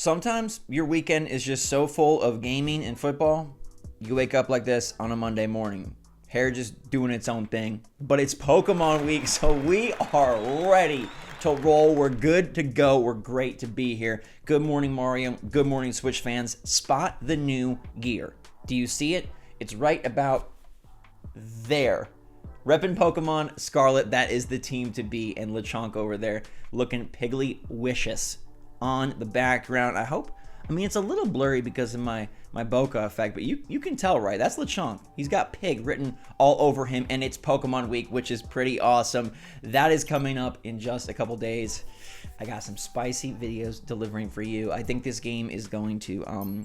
Sometimes your weekend is just so full of gaming and football, you wake up like this on a Monday morning. Hair just doing its own thing. But it's Pokemon week, so we are ready to roll. We're good to go. We're great to be here. Good morning, Mario. Good morning, Switch fans. Spot the new gear. Do you see it? It's right about there. Reppin' Pokemon Scarlet, that is the team to be. And Lechonk over there looking piggly-wicious on the background. I mean, it's a little blurry because of my bokeh effect, but you can tell, right? That's Lechonk. He's got pig written all over him, and it's Pokemon week, which is pretty awesome. That is coming up in just a couple days. I got some spicy videos delivering for you. I think this game is going to,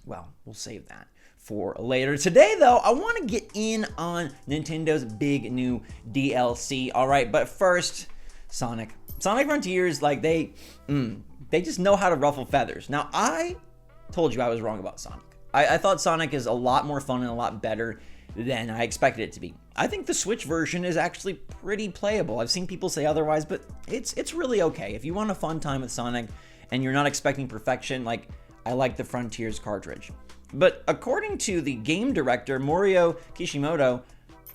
well, we'll save that for later. Today, though, I want to get in on Nintendo's big new DLC. All right, but first, Sonic Frontiers, like they just know how to ruffle feathers. Now, I told you I was wrong about Sonic. I thought Sonic is a lot more fun and a lot better than I expected it to be. I think the Switch version is actually pretty playable. I've seen people say otherwise, but it's really okay. If you want a fun time with Sonic and you're not expecting perfection, like, I like the Frontiers cartridge. But according to the game director, Morio Kishimoto,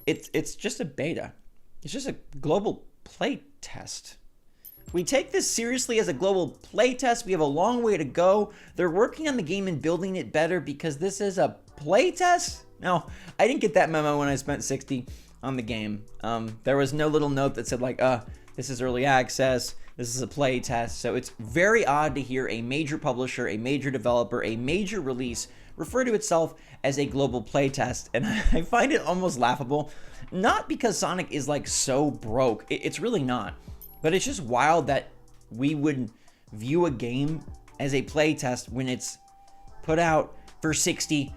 it's just a beta. It's just a global play test. We take this seriously as a global playtest. We have a long way to go. They're working on the game and building it better because this is a playtest? No, I didn't get that memo when I spent $60 on the game. There was no little note that said like, this is early access, this is a playtest. So it's very odd to hear a major publisher, a major developer, a major release refer to itself as a global playtest. And I find it almost laughable. Not because Sonic is like so broke. It's really not. But it's just wild that we would view a game as a playtest when it's put out for $60.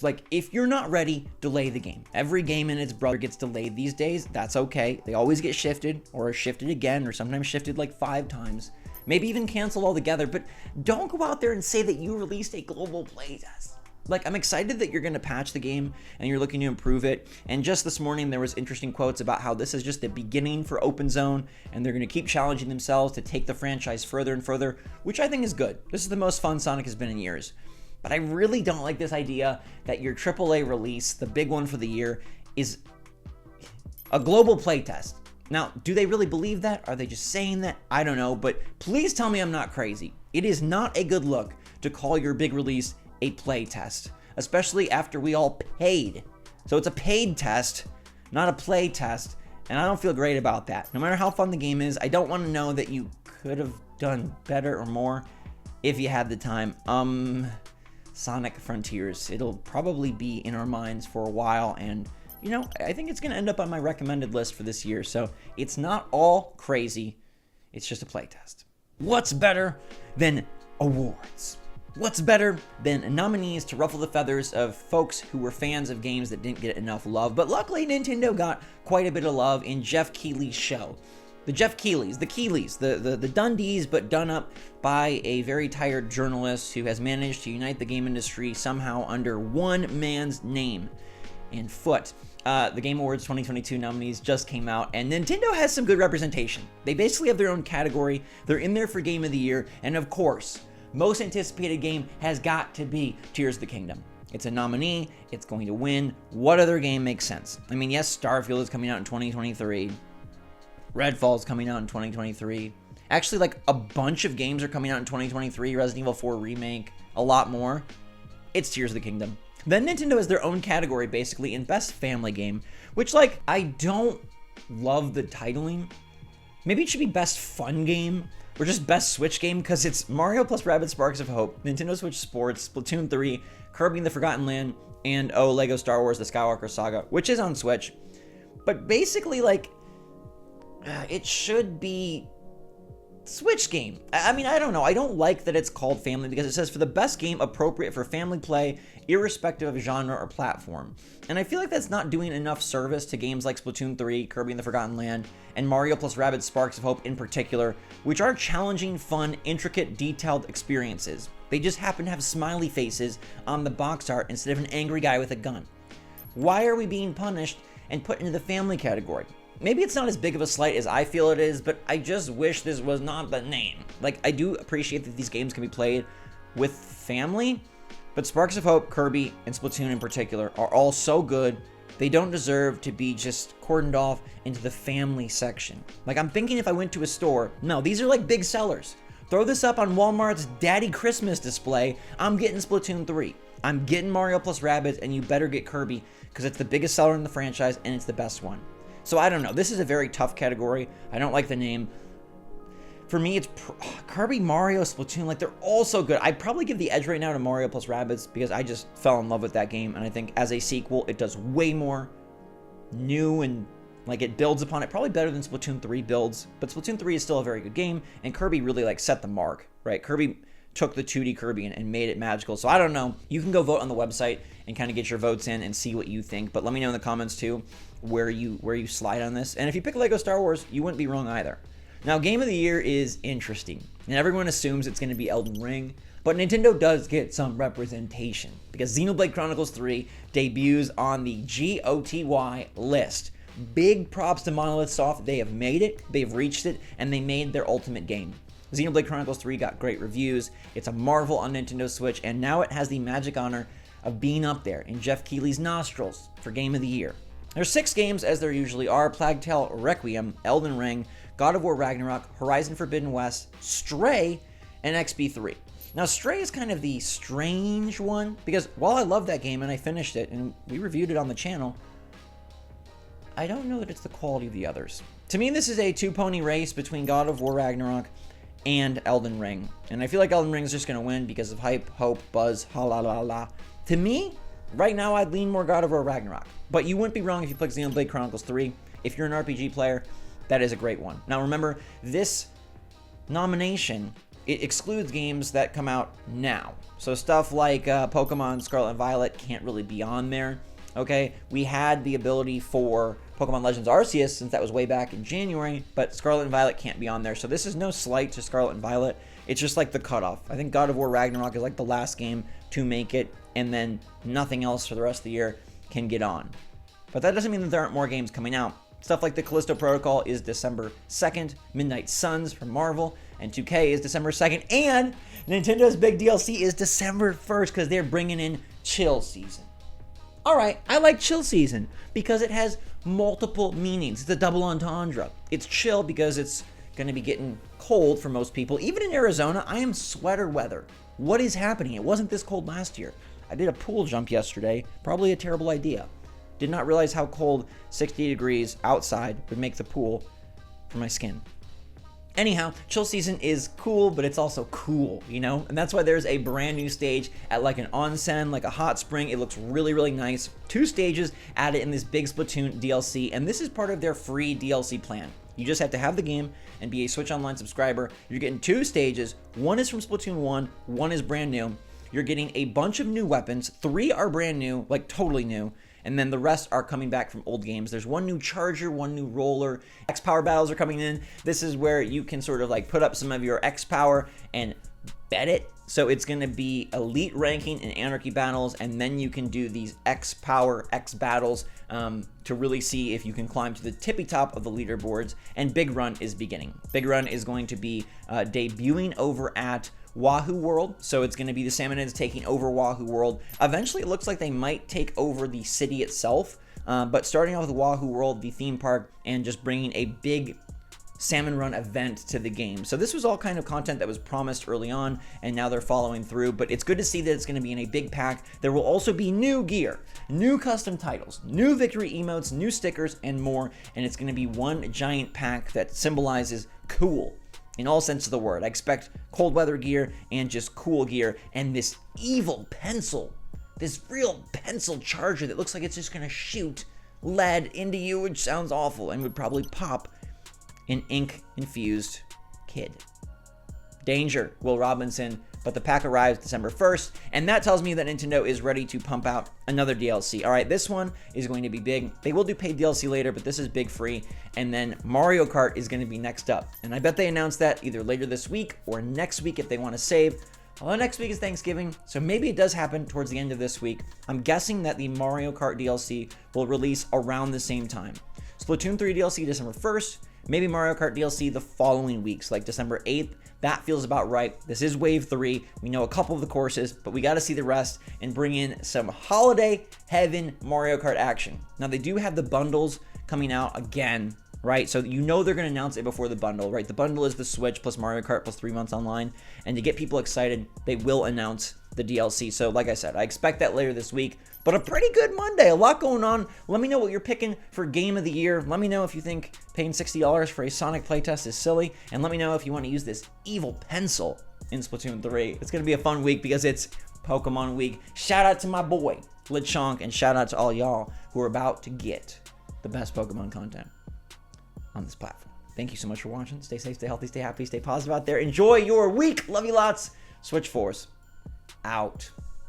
Like, if you're not ready, delay the game. Every game and its brother gets delayed these days. That's okay. They always get shifted or shifted again or sometimes shifted like 5 times. Maybe even canceled altogether. But don't go out there and say that you released a global playtest. Like, I'm excited that you're going to patch the game and you're looking to improve it. And just this morning, there was interesting quotes about how this is just the beginning for Open Zone, and they're going to keep challenging themselves to take the franchise further and further, which I think is good. This is the most fun Sonic has been in years. But I really don't like this idea that your AAA release, the big one for the year, is a global playtest. Now, do they really believe that? Are they just saying that? I don't know, but please tell me I'm not crazy. It is not a good look to call your big release a play test, especially after we all paid. So it's a paid test, not a play test, and I don't feel great about that. No matter how fun the game is, I don't want to know that you could have done better or more if you had the time. Sonic Frontiers, it'll probably be in our minds for a while, and you know, I think it's going to end up on my recommended list for this year, so it's not all crazy, it's just a play test. What's better than awards? What's better than nominees to ruffle the feathers of folks who were fans of games that didn't get enough love? But luckily, Nintendo got quite a bit of love in Jeff Keighley's show. The Jeff Keighley's, the Keigleys, the Dundies, but done up by a very tired journalist who has managed to unite the game industry somehow under one man's name and foot. The Game Awards 2022 nominees just came out, and Nintendo has some good representation. They basically have their own category. They're in there for Game of the Year, and of course, most anticipated game has got to be Tears of the Kingdom. It's a nominee, it's going to win. What other game makes sense? I mean, yes, Starfield is coming out in 2023. Redfall is coming out in 2023. Actually, like, a bunch of games are coming out in 2023. Resident Evil 4 Remake, a lot more. It's Tears of the Kingdom. Then Nintendo has their own category, basically, in Best Family Game, which, like, I don't love the titling. Maybe it should be Best Fun Game, or just Best Switch Game, because it's Mario plus Rabbids Sparks of Hope, Nintendo Switch Sports, Splatoon 3, Kirby and the Forgotten Land, and Lego Star Wars The Skywalker Saga, which is on Switch. But basically, like, it should be Switch game. I mean, I don't know. I don't like that it's called family because it says for the best game appropriate for family play, irrespective of genre or platform. And I feel like that's not doing enough service to games like Splatoon 3, Kirby and the Forgotten Land, and Mario plus Rabbids Sparks of Hope in particular, which are challenging, fun, intricate, detailed experiences. They just happen to have smiley faces on the box art instead of an angry guy with a gun. Why are we being punished and put into the family category? maybe it's not as big of a slight as I feel it is, but I just wish this was not the name. Like, I do appreciate that these games can be played with family, but Sparks of Hope, Kirby, and Splatoon in particular are all so good, they don't deserve to be just cordoned off into the family section. Like, I'm thinking if I went to a store, no, these are like big sellers. Throw this up on Walmart's Daddy Christmas display, I'm getting Splatoon 3. I'm getting Mario plus Rabbids, and you better get Kirby, because it's the biggest seller in the franchise, and it's the best one. So I don't know. This is a very tough category. I don't like the name. For me, it's Kirby, Mario, Splatoon. Like, they're all so good. I'd probably give the edge right now to Mario plus Rabbids, because I just fell in love with that game, and I think as a sequel, it does way more new, and like, it builds upon it. Probably better than Splatoon 3 builds, but Splatoon 3 is still a very good game, and Kirby really, like, set the mark, right? Kirby took the 2D Kirby and made it magical. So I don't know. You can go vote on the website and kind of get your votes in and see what you think. But let me know in the comments too where you slide on this. And if you pick Lego Star Wars, you wouldn't be wrong either. Now, Game of the Year is interesting, and everyone assumes it's going to be Elden Ring, but Nintendo does get some representation because Xenoblade Chronicles 3 debuts on the GOTY list. Big props to Monolith Soft. They have made it, they've reached it, and they made their ultimate game. Xenoblade Chronicles 3 got great reviews. It's a marvel on Nintendo Switch, and now it has the magic honor of being up there in Jeff Keighley's nostrils for Game of the Year. There's 6 games, as there usually are: Plague Tale, Requiem, Elden Ring, God of War Ragnarok, Horizon Forbidden West, Stray, and XB3. Now, Stray is kind of the strange one, because while I love that game and I finished it, and we reviewed it on the channel, I don't know that it's the quality of the others. To me, this is a two-pony race between God of War Ragnarok and Elden Ring. And I feel like Elden Ring is just going to win because of hype, hope, buzz, ha-la-la-la. To me, right now, I'd lean more God of War Ragnarok. But you wouldn't be wrong if you pick Xenoblade Chronicles 3. If you're an RPG player, that is a great one. Now remember, this nomination, it excludes games that come out now. So stuff like Pokemon Scarlet and Violet can't really be on there. Okay, we had the ability for Pokemon Legends Arceus since that was way back in January, but Scarlet and Violet can't be on there. So this is no slight to Scarlet and Violet. It's just like the cutoff. I think God of War Ragnarok is like the last game to make it, and then nothing else for the rest of the year can get on. But that doesn't mean that there aren't more games coming out. Stuff like the Callisto Protocol is December 2nd, Midnight Suns from Marvel, and 2K is December 2nd, and Nintendo's big DLC is December 1st because they're bringing in Chill Season. Alright, I like Chill Season because it has multiple meanings. It's a double entendre. It's chill because it's going to be getting cold for most people. Even in Arizona, I am sweater weather. What is happening? It wasn't this cold last year. I did a pool jump yesterday. Probably a terrible idea. Did not realize how cold 60 degrees outside would make the pool for my skin. Anyhow, Chill Season is cool, but it's also cool, you know? And that's why there's a brand new stage at like an onsen, like a hot spring. It looks really, really nice. 2 stages added in this big Splatoon DLC, and this is part of their free DLC plan. You just have to have the game and be a Switch Online subscriber. You're getting 2 stages. 1 is from Splatoon 1, 1 is brand new. You're getting a bunch of new weapons. 3 are brand new, like totally new. And then the rest are coming back from old games. There's 1 new charger, 1 new roller. X-Power battles are coming in. This is where you can sort of like put up some of your X-Power and bet it. So it's going to be elite ranking in Anarchy battles, and then you can do these X-Power, X battles to really see if you can climb to the tippy top of the leaderboards. And Big Run is beginning. Big Run is going to be debuting over at Wahoo World, so it's going to be the Salmonids taking over Wahoo World. Eventually, it looks like they might take over the city itself, but starting off with Wahoo World, the theme park, and just bringing a big Salmon Run event to the game. So this was all kind of content that was promised early on, and now they're following through, but it's good to see that it's going to be in a big pack. There will also be new gear, new custom titles, new victory emotes, new stickers, and more, and it's going to be one giant pack that symbolizes cool. In all sense of the word. I expect cold weather gear and just cool gear, and this evil pencil, this real pencil charger that looks like it's just going to shoot lead into you, which sounds awful and would probably pop an ink-infused kid. Danger, Will Robinson, but the pack arrives December 1st, and that tells me that Nintendo is ready to pump out another DLC. All right, this one is going to be big. They will do paid DLC later, but this is big free, and then Mario Kart is going to be next up, and I bet they announce that either later this week or next week if they want to save. Although next week is Thanksgiving, so maybe it does happen towards the end of this week. I'm guessing that the Mario Kart DLC will release around the same time. Splatoon 3 DLC December 1st, maybe Mario Kart DLC the following weeks, like December 8th. That feels about right. This is Wave 3. We know a couple of the courses, but we got to see the rest and bring in some holiday heaven Mario Kart action. Now, they do have the bundles coming out again, right? So you know they're going to announce it before the bundle, right? The bundle is the Switch plus Mario Kart plus 3 months online. And to get people excited, they will announce the DLC. So like I said, I expect that later this week. But a pretty good Monday, a lot going on. Let me know what you're picking for Game of the Year. Let me know if you think paying $60 for a Sonic playtest is silly. And let me know if you want to use this evil pencil in Splatoon 3. It's going to be a fun week because it's Pokemon Week. Shout out to my boy, Lechonk, and shout out to all y'all who are about to get the best Pokemon content on this platform. Thank you so much for watching. Stay safe, stay healthy, stay happy, stay positive out there. Enjoy your week. Love you lots. SwitchForce out.